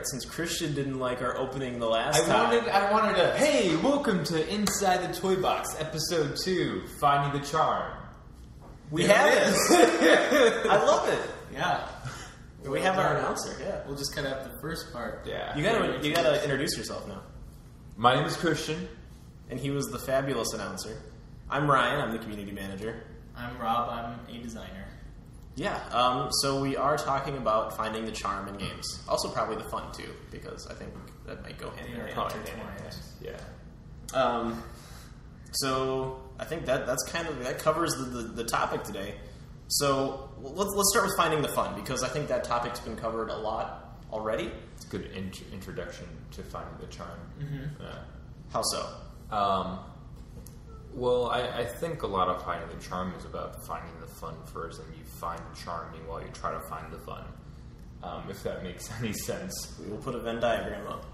right, since Christian didn't like our opening the last time. I wanted to, hey, welcome to Inside the Toy Box, Episode 2, Finding the Charm. We have it! I love it! Yeah. We have our announcer, yeah. We'll just cut out the first part. Yeah. You gotta introduce yourself now. My name is Christian. And he was the fabulous announcer. I'm Ryan, I'm the community manager. I'm Rob, I'm a designer. Yeah, so we are talking about finding the charm in games. Also probably the fun, too, because I think that might go hand in hand. Yeah. So I think that covers the topic today. So let's start with finding the fun, because I think that topic's been covered a lot already. It's a good introduction to finding the charm. Mm-hmm. Yeah. How so? Well, I think a lot of finding the charm is about finding the fun first, and you find the charming while you try to find the fun. If that makes any sense. We will put a Venn diagram up.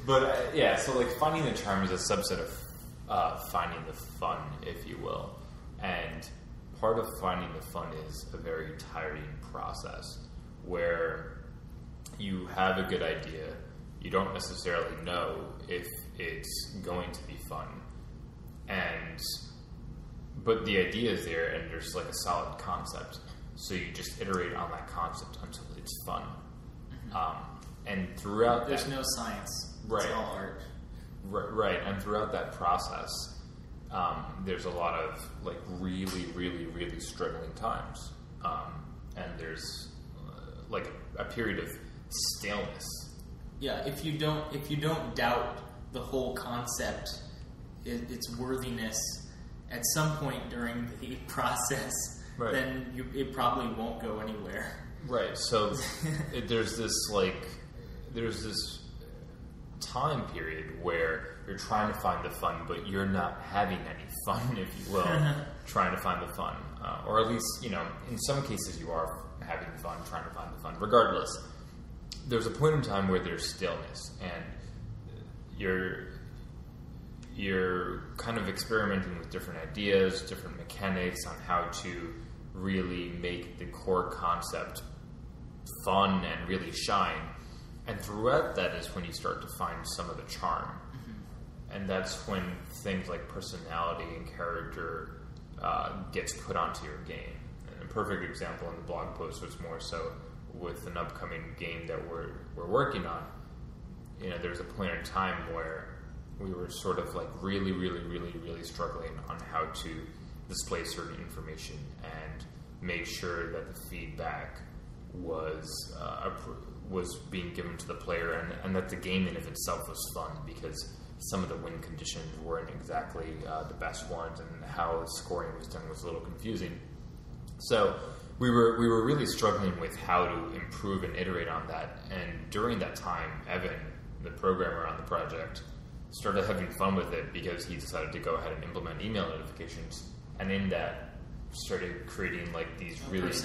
But yeah, so like finding the charm is a subset of finding the fun, if you will. And part of finding the fun is a very tiring process where you have a good idea, you don't necessarily know if it's going to be fun. But the idea is there, and there's like a solid concept. So you just iterate on that concept until it's fun. Mm-hmm. And throughout there's no science. Right. It's all art. Right. And throughout that process, there's a lot of like really, really, really struggling times. And there's like a period of staleness. Yeah. If you don't doubt the whole concept, its worthiness at some point during the process, right, then it probably won't go anywhere. Right. So there's this time period where you're trying to find the fun, but you're not having any fun, if you will, trying to find the fun, or at least in some cases you are having fun, trying to find the fun. Regardless, there's a point in time where there's stillness, and you're kind of experimenting with different ideas, different mechanics on how to really make the core concept fun and really shine. And throughout that is when you start to find some of the charm. Mm-hmm. And that's when things like personality and character gets put onto your game. And a perfect example in the blog post was more so with an upcoming game that we're working on. There's a point in time where we were sort of like really, really, really, really struggling on how to display certain information and make sure that the feedback was being given to the player, and that the game in of itself was fun, because some of the win conditions weren't exactly the best ones, and how scoring was done was a little confusing. So we were really struggling with how to improve and iterate on that. And during that time, Evan, the programmer on the project, started having fun with it because he decided to go ahead and implement email notifications, and in that started creating like these really this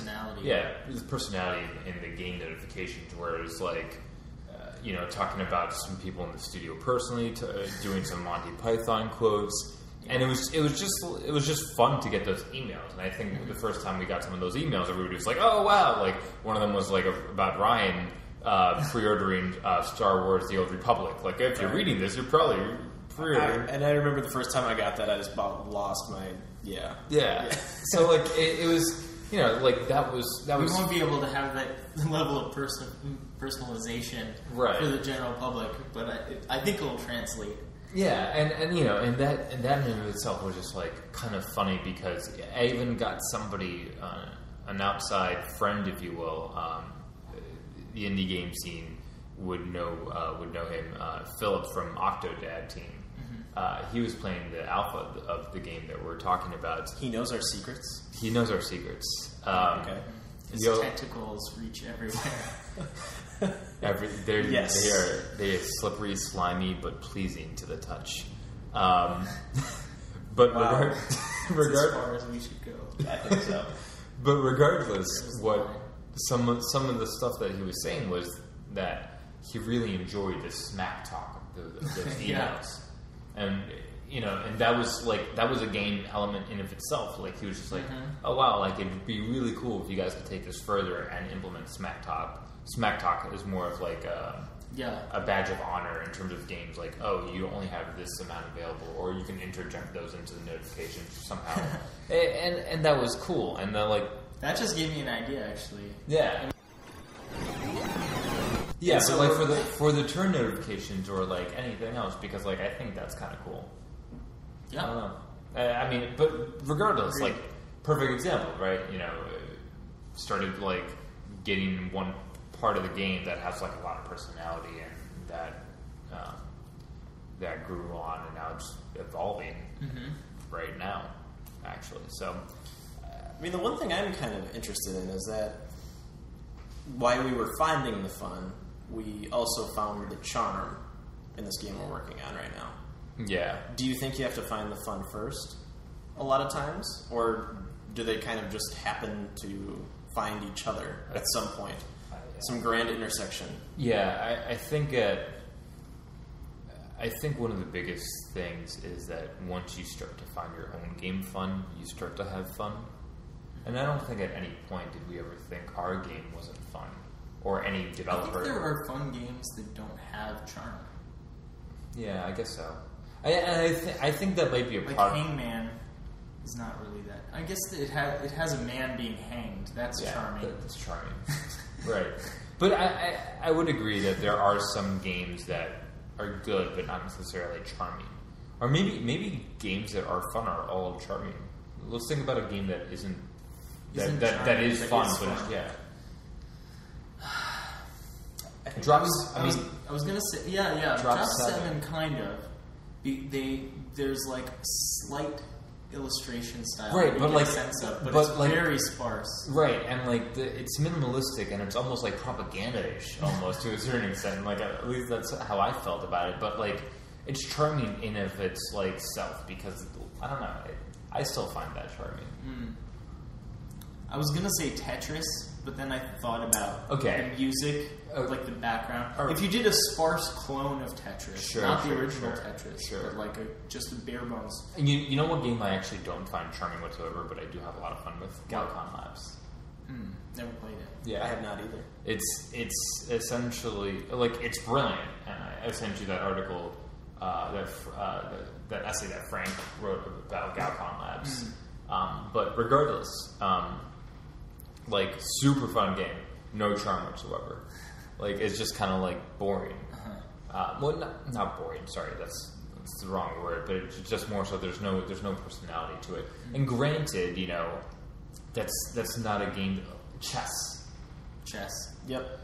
personality in the game notifications, where it was like talking about some people in the studio personally, doing some Monty Python quotes, and it was just fun to get those emails. And I think the first time we got some of those emails, everybody was like, oh wow, like one of them was like about Ryan pre-ordering Star Wars The Old Republic. Like, if you're reading this, you're probably pre-ordering. And I remember the first time I got that, I just about lost my... Yeah. So, like, it was, that was... We won't be able to have that level of personalization for the general public, but I think it'll translate. Yeah, and that in and of itself was just, like, kind of funny, because I even got somebody, an outside friend, if you will, the indie game scene would know him, Philip from Octodad team. Mm-hmm. He was playing the alpha of the game that we're talking about. He knows our secrets? He knows our secrets. Okay. His tentacles reach everywhere. They are slippery, slimy, but pleasing to the touch. But wow. As far as we should go. I think so. But regardless, what some of the stuff that he was saying was that he really enjoyed the smack talk of those emails. And and that was a game element in of itself. Like he was just like, oh wow, like it'd be really cool if you guys could take this further and implement Smack Talk. Smack Talk is more of like a badge of honor in terms of games. Like, oh, you only have this amount available, or you can interject those into the notifications somehow. and that was cool. And then that just gave me an idea, actually. Yeah. Yeah, so like for the turn notifications or like anything else, because like I think that's kind of cool. Yeah. I don't know. I mean, but regardless, like perfect example, right? Started like getting one part of the game that has like a lot of personality and that grew on and now it's evolving right now, actually. So, I mean, the one thing I'm kind of interested in is that while we were finding the fun, we also found the charm in this game we're working on right now. Yeah. Do you think you have to find the fun first a lot of times? Or do they kind of just happen to find each other at some point? Some grand intersection. Yeah, I think one of the biggest things is that once you start to find your own game fun, you start to have fun. And I don't think at any point did we ever think our game wasn't fun. Or any developer. I think there are fun games that don't have charm. Yeah, I guess so. I think that might be a like part. Hangman is not really that. I guess it has a man being hanged. That's charming. That's charming. Right. But I would agree that there are some games that are good but not necessarily charming. Or maybe games that are fun are all charming. Let's think about a game that isn't that is fun, but yeah. I was gonna say Drop 7 kind of. There's like slight illustration style, right? But like sense of, but it's like, very sparse, right? And like it's minimalistic and it's almost like propaganda-ish, almost to a certain extent. Like at least that's how I felt about it. But like it's charming in of its like self because I don't know. I still find that charming. I was gonna say Tetris, but then I thought about the music, like the background. If you did a sparse clone of Tetris, not the original Tetris, but like just a bare bones. And you know what game I actually don't find charming whatsoever, but I do have a lot of fun with? Galcon Labs. Never played it. Yeah, I have not either. It's essentially like it's brilliant, and I sent you that article, that essay that Frank wrote about Galcon Labs. But regardless. Like super fun game, no charm whatsoever. Like it's just kind of like boring. Well, not boring. Sorry, that's the wrong word. But it's just more so. There's no personality to it. And granted, that's not a game. Chess. Yep.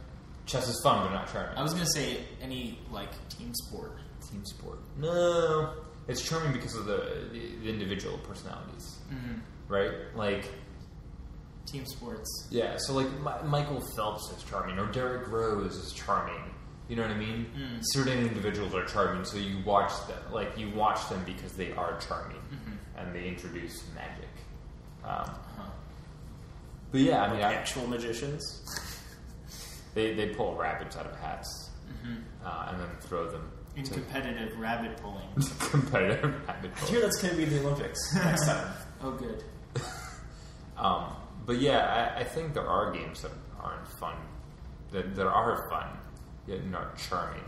Chess is fun, but not charming. I was gonna say any like team sport. Team sport. No, it's charming because of the individual personalities, right? Like. Team sports. Yeah, so like Michael Phelps is charming, or Derrick Rose is charming. You know what I mean? Certain individuals are charming, so you watch them because they are charming, and they introduce magic. But yeah, I mean, actual magicians. They pull rabbits out of hats and then throw them in competitive rabbit pulling. Competitive rabbit pulling. I hear that's going to be the Olympics next time. Oh, good. But yeah, I think there are games that aren't fun, that are fun, yet not charming.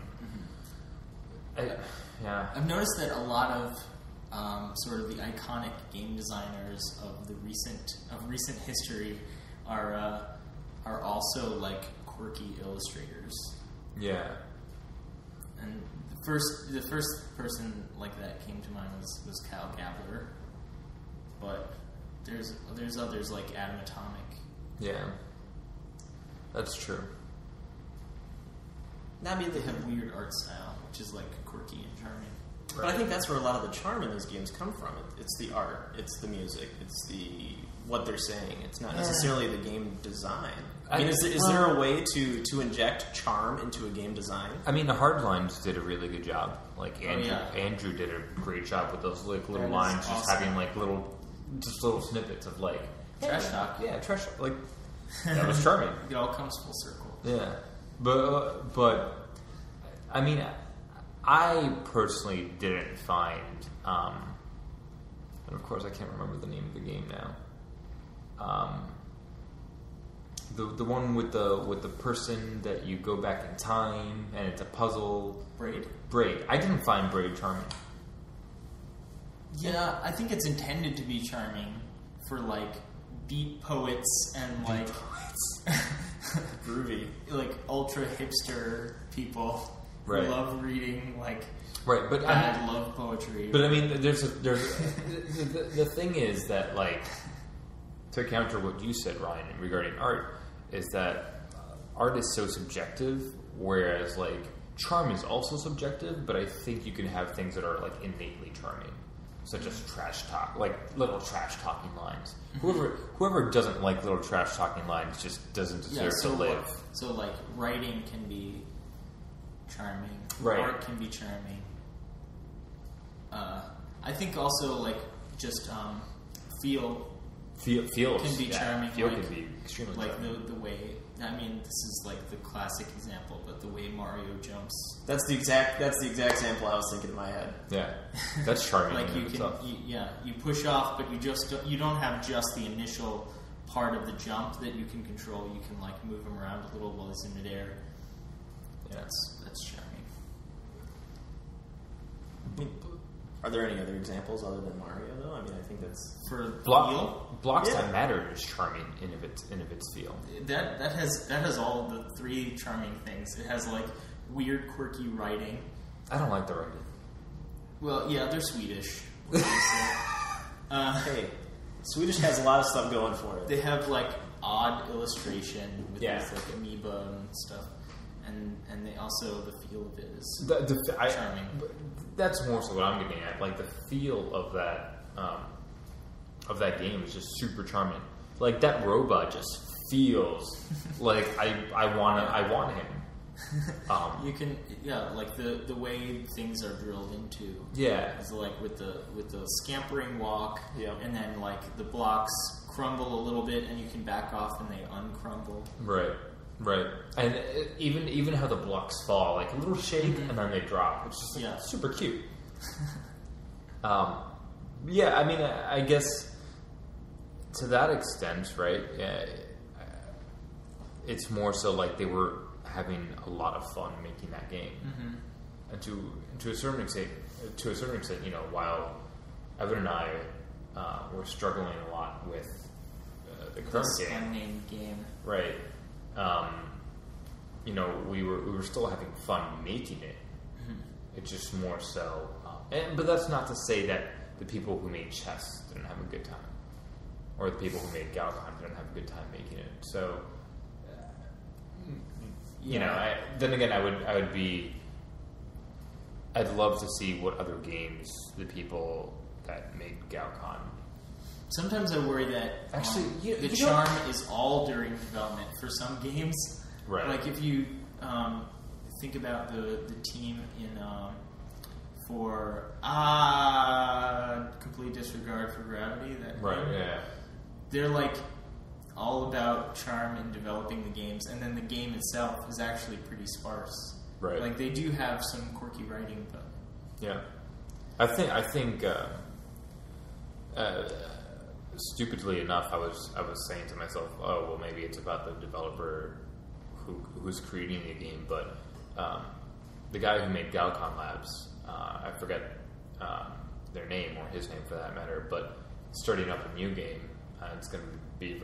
I've noticed that a lot of sort of the iconic game designers of recent history are also like quirky illustrators. Yeah. And the first person like that came to mind was Cal Gabler, but. There's others like Adam Atomic. Yeah, that's true. I mean, they have weird art style, which is like quirky and charming. But I think that's where a lot of the charm in these games come from. It's the art, it's the music, it's what they're saying. It's not necessarily the game design. I mean, is there a way to inject charm into a game design? I mean, the Hardlines did a really good job. Like Andrew did a great job with those like little lines, just having like little snippets of like trash talk. Yeah, trash talk. Like that was charming. It all comes full circle. Yeah, but I mean, I personally didn't find, and of course I can't remember the name of the game now. The one with the person that you go back in time and it's a puzzle. Braid. I didn't find Braid charming. Yeah, I think it's intended to be charming for like beat poets and like groovy, like ultra hipster people who love reading like but bad love poetry. But I mean, there's the thing is that, like, to counter what you said, Ryan, regarding art, is that art is so subjective, whereas like charm is also subjective. But I think you can have things that are like innately charming, such as trash talk, like little trash talking lines. Mm-hmm. Whoever doesn't like little trash talking lines just doesn't deserve to live. So like writing can be charming, right? Art can be charming. I think also like just feel can be charming. Feel can be extremely like charming. the way. I mean, this is like the classic example, but the way Mario jumps. That's the exact example I was thinking in my head. Yeah, that's charming. Like you push off, but you don't have just the initial part of the jump that you can control. You can like move him around a little while he's in midair. Yeah, that's charming. Are there any other examples other than Mario, though? I mean, I think that's for Blocks That Matter is charming in of its feel. That has all the three charming things. It has like weird, quirky writing. I don't like the writing. Well, yeah, they're Swedish. Hey, Swedish has a lot of stuff going for it. They have like odd illustration with these like amoeba and stuff, and they also the feel of it is charming. That's more so what I'm getting at. Like the feel of that game is just super charming. Like that robot just feels like I want him. You can like the way things are drilled into is like with the scampering walk, and then like the blocks crumble a little bit and you can back off and they uncrumble. Right, and even how the blocks fall, like a little shake and then they drop, which is super cute. I mean, I guess to that extent, right? It's more so like they were having a lot of fun making that game, and to a certain extent, you know, while Evan and I were struggling a lot with the current game, unnamed game, right? You know, we were still having fun making it. It's just more so, but that's not to say that the people who made chess didn't have a good time, or the people who made Galcon didn't have a good time making it. So, you know, then again, I'd love to see what other games the people that made Galcon. Sometimes I worry that the charm is all during development for some games. Right. Like if you think about the team in for complete disregard for gravity. They're like all about charm in developing the games, and then the game itself is actually pretty sparse. Right. Like they do have some quirky writing, but I think. Stupidly enough, I was saying to myself, "Oh, well, maybe it's about the developer who's creating the game." But the guy who made Galcon Labs, I forget their name or his name for that matter, but starting up a new game. It's going to be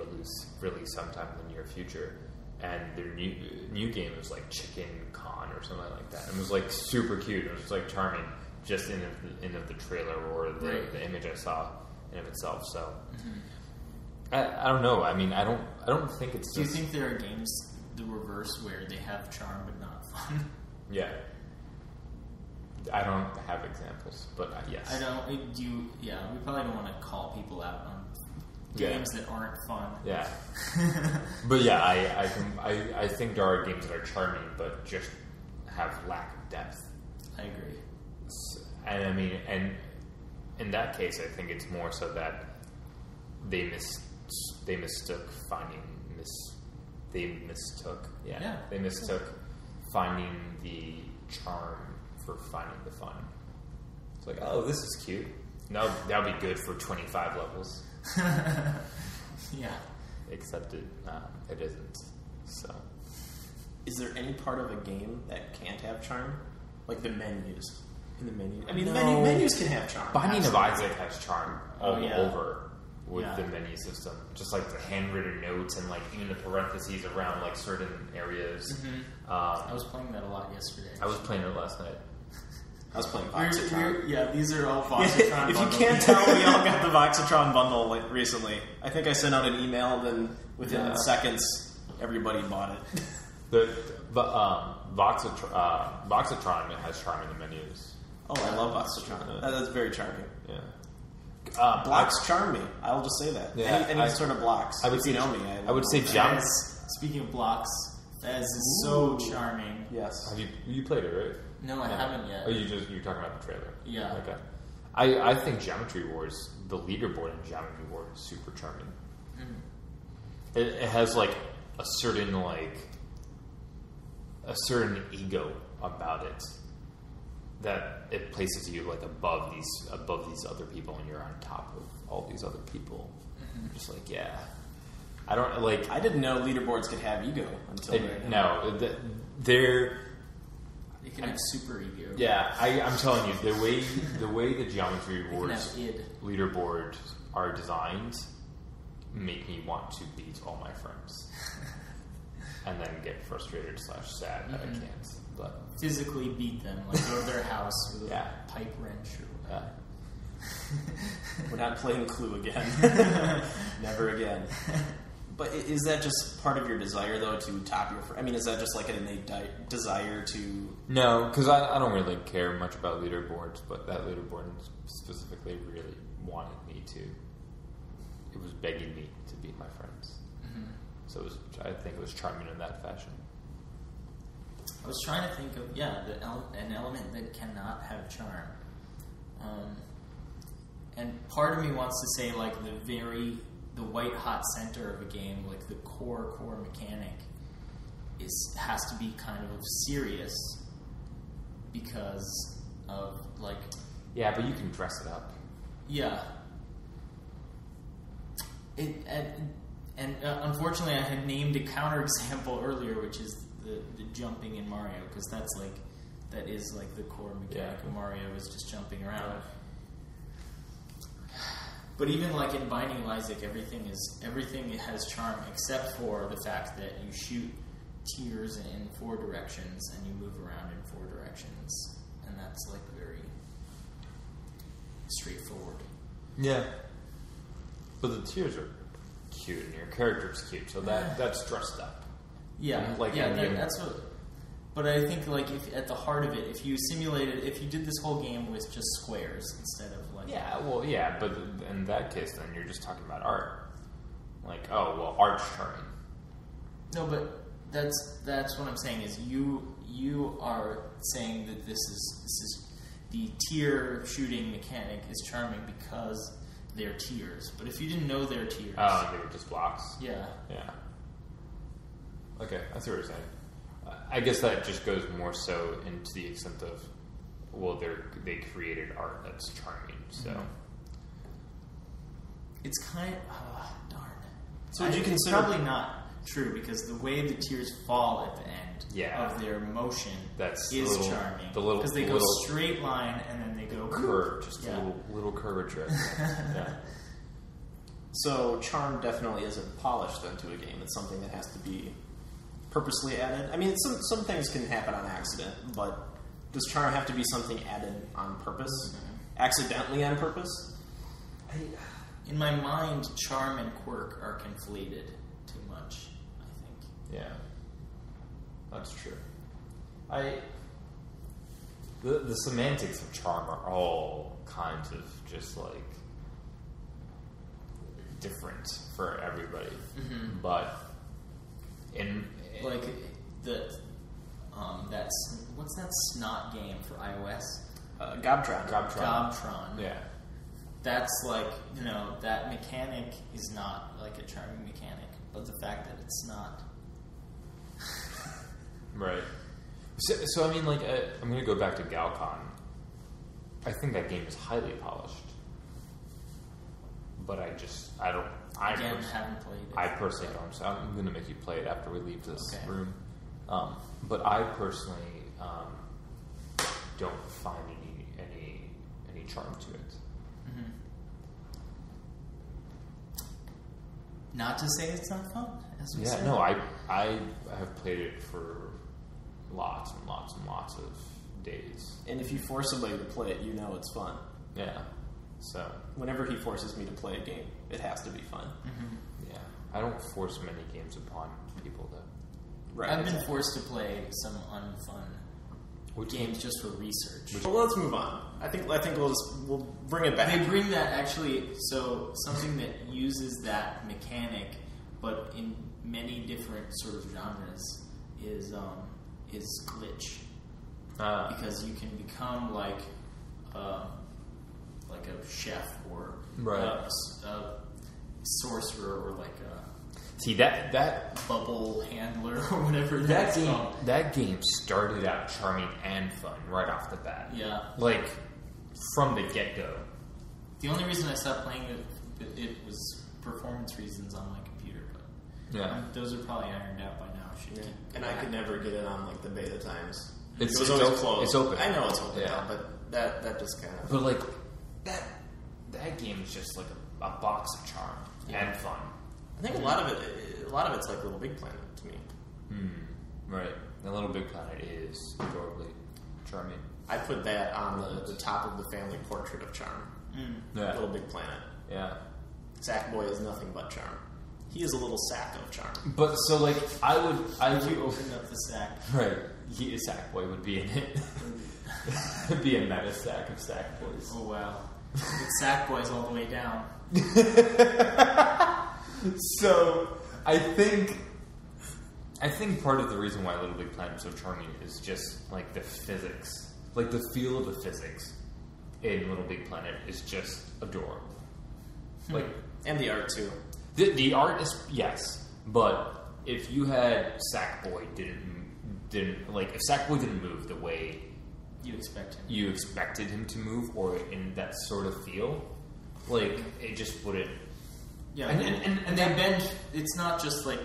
released sometime in the near future, and their new game was like Chicken Con or something like that. And it was like super cute. It was just like charming, just in the trailer or the image I saw. In of itself, so I don't know. I mean, I don't think it's. Do you think there are games the reverse where they have charm but not fun? Yeah, I don't have examples, but yes, I don't. We probably don't want to call people out on games that aren't fun. Yeah, but yeah, I think there are games that are charming but just have lack of depth. I agree, and I mean, and. In that case, I think it's more so that they mistook finding the charm for finding the fun. It's like, oh, this is cute. No, that would be good for 25 levels. Yeah. Except it isn't. So, is there any part of a game that can't have charm? Like the menus. In the menu. I mean, no. menus can have charm. Binding of Isaac has charm all over with Yeah. the menu system. Just like the handwritten notes and like even the parentheses around like certain areas. Mm-hmm. I was playing that a lot yesterday. I was playing it last night. I was playing Voxotron. Yeah, these are all Voxotron If you can't tell, we all got the Voxotron bundle recently. I think I sent out an email, then within seconds, everybody bought it. Voxotron has charm in the menus. Oh, I love Voxotron. That's very charming. Yeah. Blocks charm me. I'll just say that. Yeah, any sort of blocks. I would say, I would say Fez. Speaking of blocks, Fez is so charming. Yes. Have you played it, right? No, I haven't yet. Oh, you're talking about the trailer? Yeah. Okay. I think Geometry Wars, the leaderboard in Geometry Wars is super charming. Mm-hmm. It has like a certain ego about it that it places you like above these other people, and you're on top of all these other people. Mm-hmm. Just like, yeah. I didn't know leaderboards could have ego until right now. No, they're. They can have super ego. Yeah, I'm telling you, the way the Geometry Wars leaderboards are designed make me want to beat all my friends, and then get frustrated / sad that I can't. But physically beat them, like go to their house with a pipe wrench or whatever. We're not playing Clue again. Never again. But is that just part of your desire, though, to top your... I mean, is that just like an innate desire to... No, because I don't really care much about leaderboards, but that leaderboard specifically really wanted me to... It was begging me to beat my friends. Mm-hmm. So I think it was charming in that fashion. I was trying to think of, an element that cannot have charm. And part of me wants to say, like, the white hot center of a game, like the core mechanic, has to be kind of serious because of like. Yeah, but you can dress it up. Yeah. And unfortunately, I had named a counterexample earlier, which is the jumping in Mario, because that is like the core mechanic of Mario, is just jumping around. Yeah. But even like in Binding of Isaac, everything has charm except for the fact that you shoot tiers in 4 directions and you move around in 4 directions, and that's like very straightforward. Yeah, but the tiers are cute and your character's cute, so that's dressed up. Yeah, that's what. But I think like if at the heart of it, if you did this whole game with just squares instead of like but in that case, then you're just talking about art. Like, oh well, art's charming. No, but that's what I'm saying is you are saying that this is the tier shooting mechanic is charming because they're tiers. But if you didn't know they're tiers, they were just blocks. Yeah. Okay, I see what you're saying. I guess that just goes more so into the extent of, well, they created art that's charming, so. It's kind of, darn. So would you consider... It's probably not true, because the way the tiers fall at the end of their motion is charming. Because they go straight line, and then they go... Curve, just a little curvature. Yeah. So charm definitely isn't polished into a game. It's something that has to be purposely added. I mean, some things can happen on accident, but does charm have to be something added on purpose? Mm-hmm. Accidentally on purpose? In my mind, charm and quirk are conflated too much, I think. Yeah. That's true. The semantics of charm are all kinds of just like different for everybody. Mm-hmm. But in like that's what's that snot game for iOS? Gobtron. Yeah. That's like, that mechanic is not like a charming mechanic, but the fact that it's not. Right. So I mean, like, I'm going to go back to Galcon. I think that game is highly polished. But I haven't played it. I personally don't. So I'm going to make you play it after we leave this room. But I personally don't find any charm to it. Mm-hmm. Not to say it's not fun, as we said. No, I have played it for lots and lots and lots of days. And if you force somebody to play it, you know it's fun. Yeah. So whenever he forces me to play a game, it has to be fun. Mm-hmm. Yeah. I don't force many games upon people, though. Right. I've been forced to play some unfun games just for research. Well, let's move on. I think we'll bring it back. They bring that actually. So something that uses that mechanic, but in many different sort of genres, is glitch. Because you can become like a chef or a sorcerer or like a that bubble handler or whatever that game called. That game started out charming and fun right off the bat. Yeah, like from the get-go. The only reason I stopped playing it was performance reasons on my computer, but those are probably ironed out by now. And I could never get it on like the beta times. It was always closed. It's open. I know it's open now, but that just kind of. But like that game is just like a box of charm and fun. I think a lot of it's like Little Big Planet to me. Right. The Little Big Planet is adorably charming. I put that on the top of the family portrait of charm. Yeah. Little Big Planet. Yeah. Sackboy is nothing but charm. He is a little sack of charm. But so like I would you open up the sack. Right. Sackboy would be in it. It'd be a meta sack of Sackboys. Oh wow. With Sackboys all the way down. So I think part of the reason why Little Big Planet is so charming is just like the physics. Like the feel of the physics in Little Big Planet is just adorable. Like and the art too. The art is but if you had Sackboy didn't like if Sackboy didn't move the way you expected him to move, or in that sort of feel, like it just wouldn't. Yeah, and they bend. It's not just a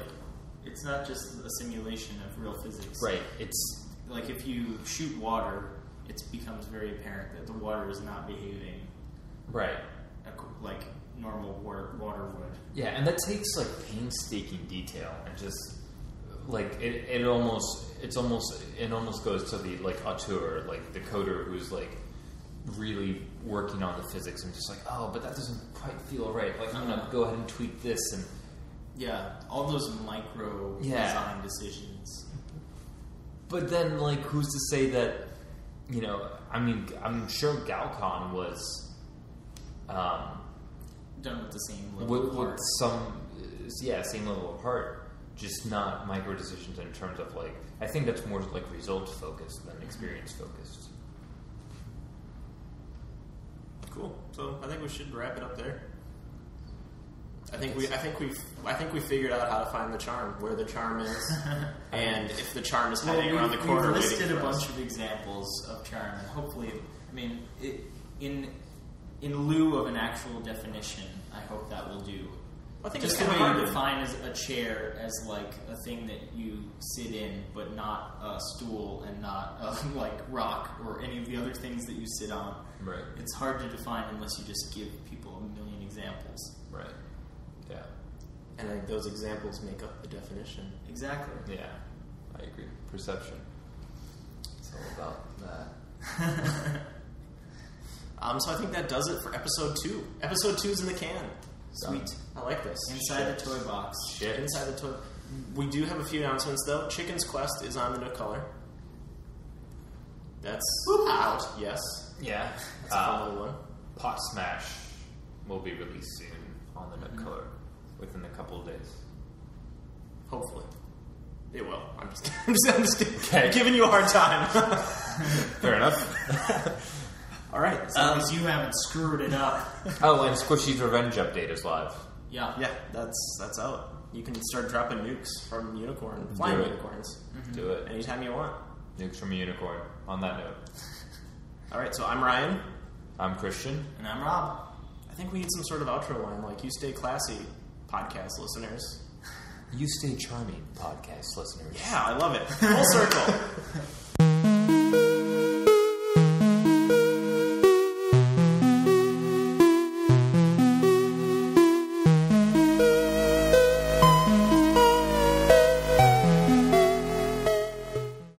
simulation of real physics, right? It's like if you shoot water, it becomes very apparent that the water is not behaving right like normal water would. Yeah, and that takes like painstaking detail and just like it almost goes to the like auteur, like the coder who's like really working on the physics and just like, oh, but that doesn't quite feel right. Like I'm gonna go ahead and tweak this and all those micro design decisions. But then like who's to say that I mean I'm sure Galcon was done with the same level of art. Same level of art. Just not micro decisions in terms of like I think that's more like result focused than experience focused. Cool. So I think we should wrap it up there. I think we figured out how to find the charm, where the charm is, and if the charm is hiding around the corner. We listed a bunch of examples of charm, and hopefully, in lieu of an actual definition, I hope that will do. I think just the way you define as a chair as like a thing that you sit in, but not a stool and not like rock or any of the other things that you sit on. Right. It's hard to define unless you just give people a million examples. Right. Yeah. And I think those examples make up the definition. Exactly. Yeah. I agree. Perception. It's all about that. So I think that does it for episode 2. Episode 2's in the can. Sweet. I like this. Inside the toy box. Shit. Inside the toy. We do have a few announcements though. Chicken's Quest is on the Nook Color. That's out. Yes. Yeah. That's a fun little one. Pot Smash will be released soon on the Nook Color within a couple of days. Hopefully. It will. I'm just giving you a hard time. Fair enough. All right. As long as you haven't screwed it up. Oh, and Squishy's Revenge update is live. Yeah. Yeah, that's out. You can start dropping nukes from flying unicorns. Do it. Anytime you want. Nukes from a Unicorn. On that note. All right, so I'm Ryan. I'm Christian. And I'm Rob. I think we need some sort of outro line like, you stay classy, podcast listeners. You stay charming, podcast listeners. Yeah, I love it. Full circle.